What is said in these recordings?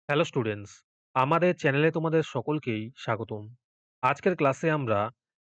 Hello students, আমাদের চ্যানেলে তোমাদের সকলকেই স্বাগতম। আজকের ক্লাসে আমরা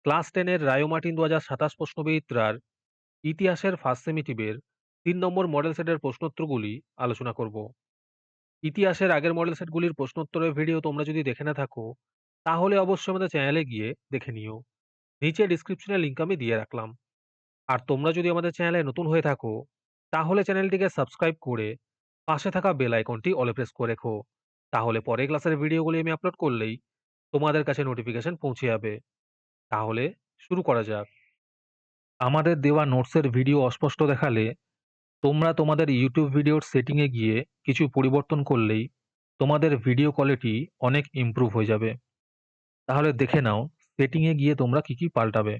ক্লাস 10 এর রায়োমার্টিন 2027 প্রশ্নবিচিত্রার ইতিহাসের ফার্স্ট সেমিটিভের 3 নম্বর মডেল সেটের প্রশ্নোত্তরগুলি আলোচনা করব। ইতিহাসের আগের মডেল সেটগুলির প্রশ্নোত্তরের ভিডিও তোমরা যদি দেখে না থাকো, তাহলে অবশ্যই আমাদের চ্যানেলে গিয়ে দেখে নিও। নিচে ডিসক্রিপশনে লিংক আমি দিয়ে রাখলাম। আর তোমরা যদি আমাদের চ্যানেলে নতুন হয়ে থাকো, তাহলে চ্যানেলটিকে সাবস্ক্রাইব করে পাশে থাকা বেল আইকনটি অলে প্রেস করে রেখো। তাহলে পরের ক্লাসের ভিডিওগুলি আমি আপলোড করলেই তোমাদের কাছে নোটিফিকেশন পৌঁছে যাবে। তাহলে শুরু করা যাক। আমাদের দেওয়া নোটসের ভিডিও অস্পষ্ট দেখালে তোমরা তোমাদের ইউটিউব ভিডিওর সেটিংয়ে গিয়ে কিছু পরিবর্তন করলেই তোমাদের ভিডিও কোয়ালিটি অনেক ইমপ্রুভ হয়ে যাবে। তাহলে দেখে নাও সেটিংয়ে গিয়ে তোমরা কি কি পাল্টাবে।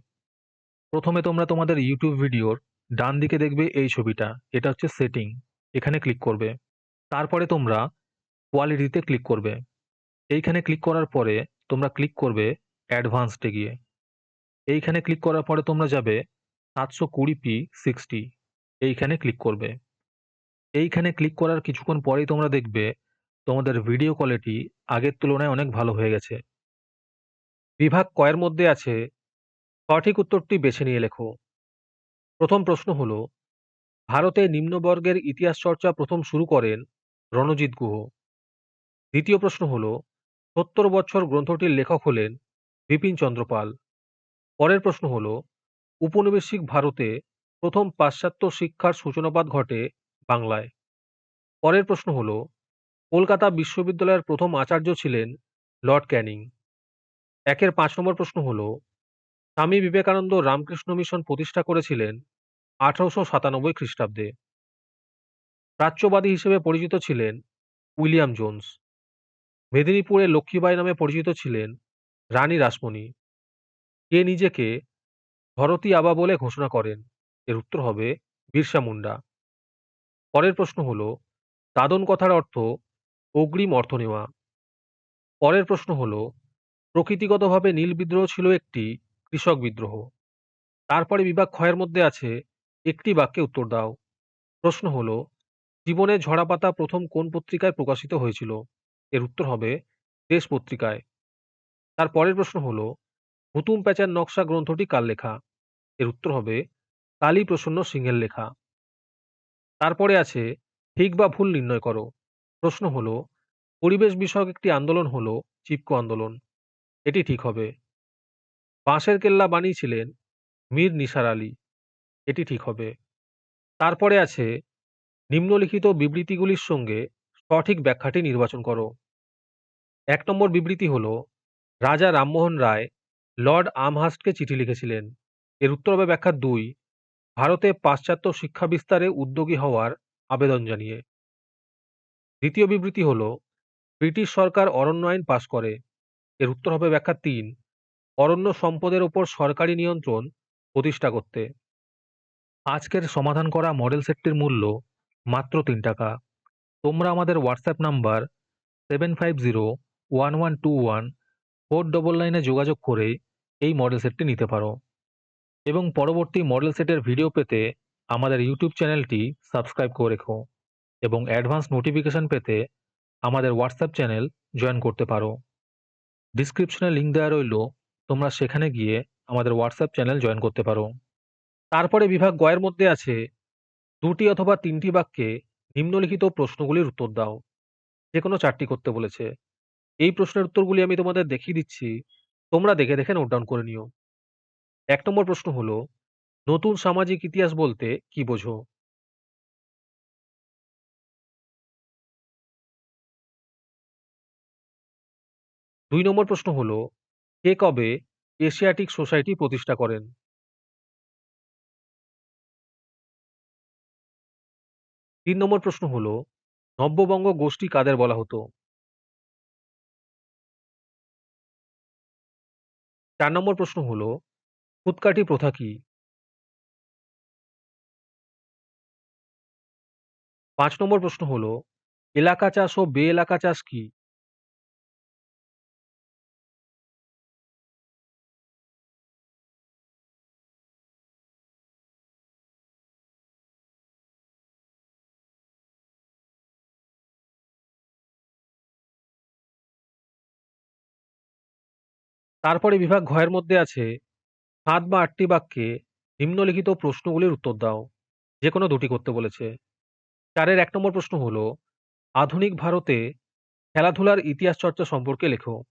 প্রথমে তোমরা তোমাদের ইউটিউব ভিডিওর ডান দিকে দেখবে এই ছবিটা, এটা হচ্ছে সেটিং। এখানে ক্লিক করবে। তারপরে তোমরা কোয়ালিটিতে ক্লিক করবে। এইখানে ক্লিক করার পরে তোমরা ক্লিক করবে অ্যাডভান্সডে গিয়ে। এইখানে ক্লিক করার পরে তোমরা যাবে 720p 60, এইখানে ক্লিক করবে। এইখানে ক্লিক করার কিছুক্ষণ পরেই তোমরা দেখবে তোমাদের ভিডিও কোয়ালিটি আগের তুলনায় অনেক ভালো হয়ে গেছে। বিভাগ কয়ের মধ্যে আছে, সঠিক উত্তরটি বেছে নিয়ে লেখো। প্রথম প্রশ্ন হলো, ভারতে নিম্নবর্গের ইতিহাস চর্চা প্রথম শুরু করেন রণজিৎ গুহ। দ্বিতীয় প্রশ্ন হলো, ৭০ বছর গ্রন্থটির লেখক হলেন বিপিন চন্দ্র পাল। পরের প্রশ্ন হলো, উপনিবেশিক ভারতে প্রথম পাশ্চাত্য শিক্ষার সূচনাপাত ঘটে বাংলায়। পরের প্রশ্ন হলো, কলকাতা বিশ্ববিদ্যালয়ের প্রথম আচার্য ছিলেন লর্ড ক্যানিং। একের ৫ নম্বর প্রশ্ন হলো, স্বামী বিবেকানন্দ রামকৃষ্ণ মিশন প্রতিষ্ঠা করেছিলেন ১৮৯৭ খ্রিস্টাব্দে। প্রাচ্যবাদী হিসেবে পরিচিত ছিলেন উইলিয়াম জোন্স। মেদিনীপুরে লক্ষ্মীবাঈ নামে পরিচিত ছিলেন রানী রাসমণি। কে নিজেকে ভারতী আবা বলে ঘোষণা করেন? এর উত্তর হবে বিরসা মুন্ডা। পরের প্রশ্ন হলো, দাদন কথার অর্থ অগ্রিম অর্থ নেওয়া। পরের প্রশ্ন হলো, প্রকৃতিগতভাবে নীল বিদ্রোহ ছিল একটি কৃষক বিদ্রোহ। তারপরে বিভাগ ক্ষয়ের মধ্যে আছে, একটি বাক্যে উত্তর দাও। প্রশ্ন হলো, জীবনের ঝরাপাতা প্রথম কোন পত্রিকায় প্রকাশিত হয়েছিল? এর উত্তর হবে দেশ পত্রিকায়। তার পরের প্রশ্ন হলো, হুতুম প্যাঁচার নকশা গ্রন্থটি কার লেখা? এর উত্তর হবে কালী প্রসন্ন সিংহের লেখা। তারপরে আছে, ঠিক বা ভুল নির্ণয় করো। প্রশ্ন হলো, পরিবেশ বিষয়ক একটি আন্দোলন হলো চিপকো আন্দোলন। এটি ঠিক হবে। বাঁশের কেল্লা বানিয়েছিলেন মীর নিসার আলী। এটি ঠিক হবে। তারপরে আছে, নিম্নলিখিত বিবৃতিগুলির সঙ্গে সঠিক ব্যাখ্যাটি নির্বাচন করো। ১ নম্বর বিবৃতি হলো, রাজা রামমোহন রায় লর্ড আমহার্স্টকে চিঠি লিখেছিলেন। এর উত্তর হবে ব্যাখ্যা ২, ভারতে পাশ্চাত্য শিক্ষা বিস্তারে উদ্যোগী হওয়ার আবেদন জানিয়ে। দ্বিতীয় বিবৃতি হলো, ব্রিটিশ সরকার অরণ্য আইন পাশ করে। এর উত্তর হবে ব্যাখ্যা ৩, অরণ্য সম্পদের ওপর সরকারি নিয়ন্ত্রণ প্রতিষ্ঠা করতে। আজকের সমাধান করা মডেল সেটটির মূল্য মাত্র ৩ টাকা। তোমরা আমাদের হোয়াটসঅ্যাপ নাম্বার 7501121499 যোগাযোগ করে এই মডেল সেটটি নিতে পারো এবং পরবর্তী মডেল সেটের ভিডিও পেতে আমাদের ইউটিউব চ্যানেলটি সাবস্ক্রাইব করে রেখো এবং অ্যাডভান্স নোটিফিকেশন পেতে আমাদের হোয়াটসঅ্যাপ চ্যানেল জয়েন করতে পারো। ডিসক্রিপশনে লিংক দেওয়া রইল, তোমরা সেখানে গিয়ে আমাদের হোয়াটসঅ্যাপ চ্যানেল জয়েন করতে পারো। তারপরে বিভাগ গয়ের মধ্যে আছে, দুটি অথবা তিনটি বাক্যে নিম্নলিখিত প্রশ্নগুলির উত্তর দাও। যে কোনো ৪টি করতে বলেছে। এই প্রশ্নের উত্তরগুলি আমি তোমাদের দেখিয়ে দিচ্ছি, তোমরা দেখে দেখে নোট ডাউন করে নিও। ১ নম্বর প্রশ্ন হলো, নতুন সামাজিক ইতিহাস বলতে কি বোঝো? ২ নম্বর প্রশ্ন হলো, কে কবে এশিয়াটিক সোসাইটি প্রতিষ্ঠা করেন? ৩ নম্বর প্রশ্ন হলো, নব্যবঙ্গ গোষ্ঠী কাদের বলা হতো? ৪ নম্বর প্রশ্ন হলো, খুদকাঠি প্রথা কি? ৫ নম্বর প্রশ্ন হলো, এলাকা চাষ ও বে-এলাকা চাষ কি? তারপরে বিভাগ ঘ এর মধ্যে আছে ৭ বা ৮ টি বাক্যে নিম্নলিখিত প্রশ্নগুলির উত্তর দাও। যেকোনো ২ টি করতে বলেছে। ৪ এর ১ নম্বর প্রশ্ন হলো, আধুনিক ভারতে খেলাধুলার ইতিহাস চর্চা সম্পর্কে লেখো।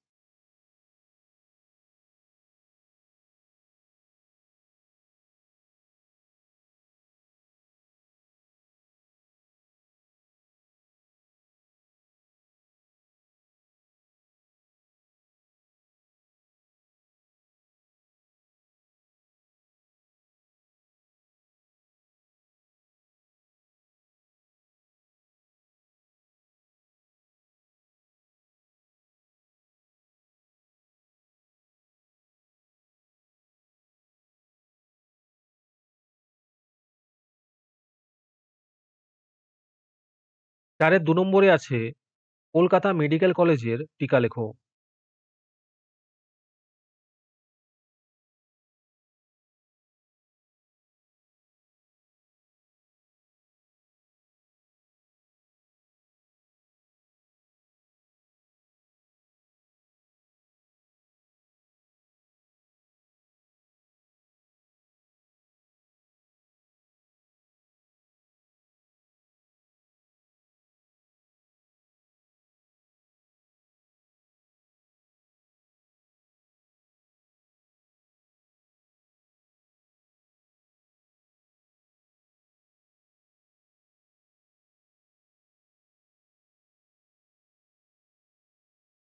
৪ এর ২ নম্বরে আছে কলকাতা মেডিকেল কলেজের টিকা লেখো।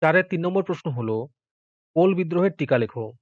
৪ এর ৩ নম্বর প্রশ্ন হলো, কোল বিদ্রোহের টিকা লেখো।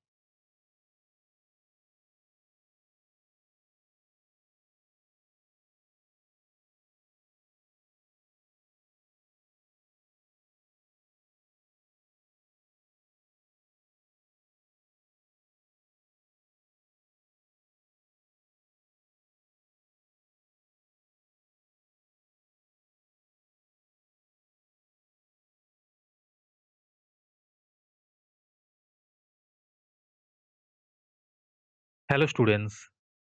'হ্যালো স্টুডেন্টস,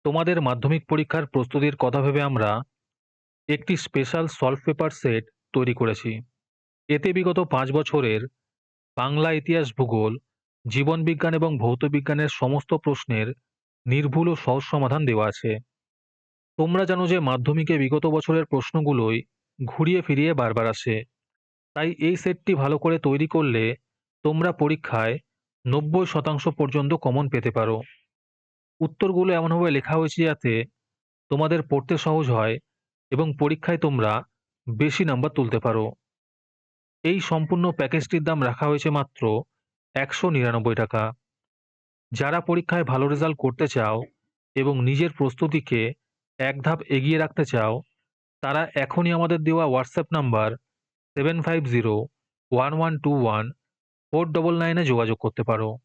তোমাদের মাধ্যমিক পরীক্ষার প্রস্তুতির কথা ভেবে আমরা একটি স্পেশাল সলভ পেপার সেট তৈরি করেছি। এতে বিগত ৫ বছরের বাংলা, ইতিহাস, ভূগোল, জীবনবিজ্ঞান এবং ভৌতবিজ্ঞানের সমস্ত প্রশ্নের নির্ভুল ও সহজ সমাধান দেওয়া আছে। তোমরা জানো যে মাধ্যমিকে বিগত বছরের প্রশ্নগুলোই ঘুরিয়ে ফিরিয়ে বারবার আসে। তাই এই সেটটি ভালো করে তৈরি করলে তোমরা পরীক্ষায় ৯০% পর্যন্ত কমন পেতে পারো। উত্তরগুলো এমনভাবে লেখা হয়েছে যাতে তোমাদের পড়তে সহজ হয় এবং পরীক্ষায় তোমরা বেশি নাম্বার তুলতে পারো। এই সম্পূর্ণ প্যাকেজটির দাম রাখা হয়েছে মাত্র ৳১৯৯ যারা পরীক্ষায় ভালো রেজাল্ট করতে চাও এবং নিজের প্রস্তুতিকে এক ধাপ এগিয়ে রাখতে চাও, তারা এখনই আমাদের দেওয়া হোয়াটসঅ্যাপ নাম্বার 7501121499 এ যোগাযোগ করতে পারো।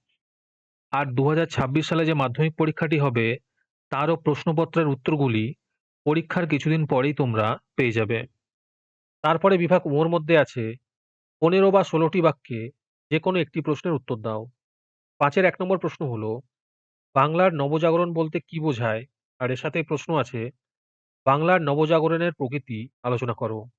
আর ২০২৬ সালে যে মাধ্যমিক পরীক্ষাটি হবে তারও প্রশ্নপত্রের উত্তরগুলি পরীক্ষার কিছুদিন পরেই তোমরা পেয়ে যাবে। তারপরে বিভাগ ওর মধ্যে আছে ১৫ বা ১৬টি বাক্যে যে কোনো একটি প্রশ্নের উত্তর দাও। ৫ এর ১ নম্বর প্রশ্ন হলো, বাংলার নবজাগরণ বলতে কি বোঝায়? আর এর সাথে প্রশ্ন আছে, বাংলার নবজাগরণের প্রকৃতি আলোচনা করো।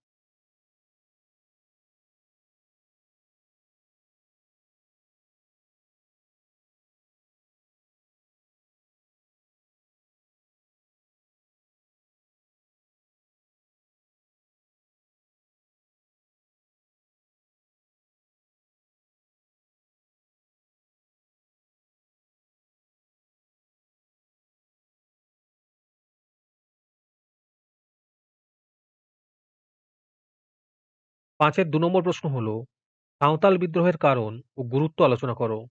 ৫ এর ২ নম্বর প্রশ্ন হলো, সাঁওতাল বিদ্রোহের কারণ ও গুরুত্ব আলোচনা করো।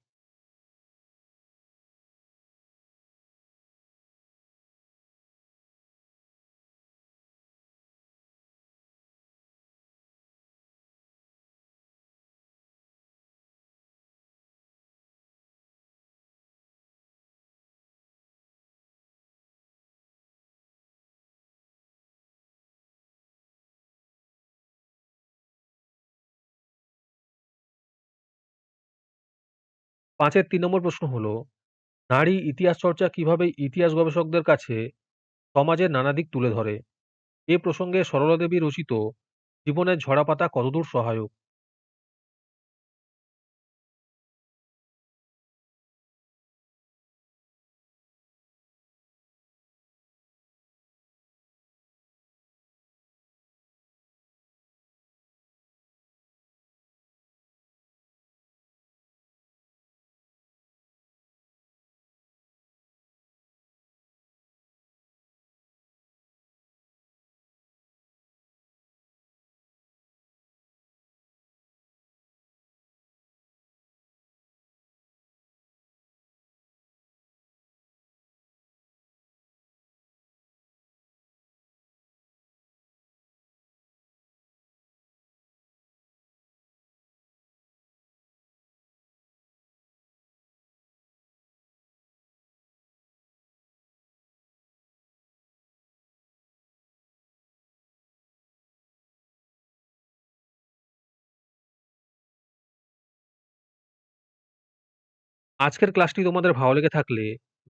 পাঁচের ৩ নম্বর প্রশ্ন হলো, নারী ইতিহাস চর্চা কিভাবে ইতিহাস গবেষকদের কাছে সমাজের নানা দিক তুলে ধরে? এ প্রসঙ্গে সরলা দেবী রচিত জীবনের ঝরাপাতা কতদূর সহায়ক? আজকের ক্লাসটি তোমাদের ভালো লেগে থাকলে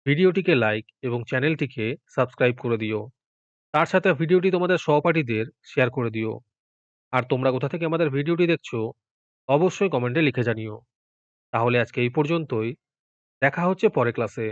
ভিডিওটিকে লাইক এবং চ্যানেলটিকে সাবস্ক্রাইব করে দিও। তার সাথে ভিডিওটি তোমাদের সহপাঠীদের শেয়ার করে দিও। আর তোমরা কোথা থেকে আমাদের ভিডিওটি দেখছো অবশ্যই কমেন্টে লিখে জানিও। তাহলে আজকে এই পর্যন্তই। দেখা হচ্ছে পরের ক্লাসে।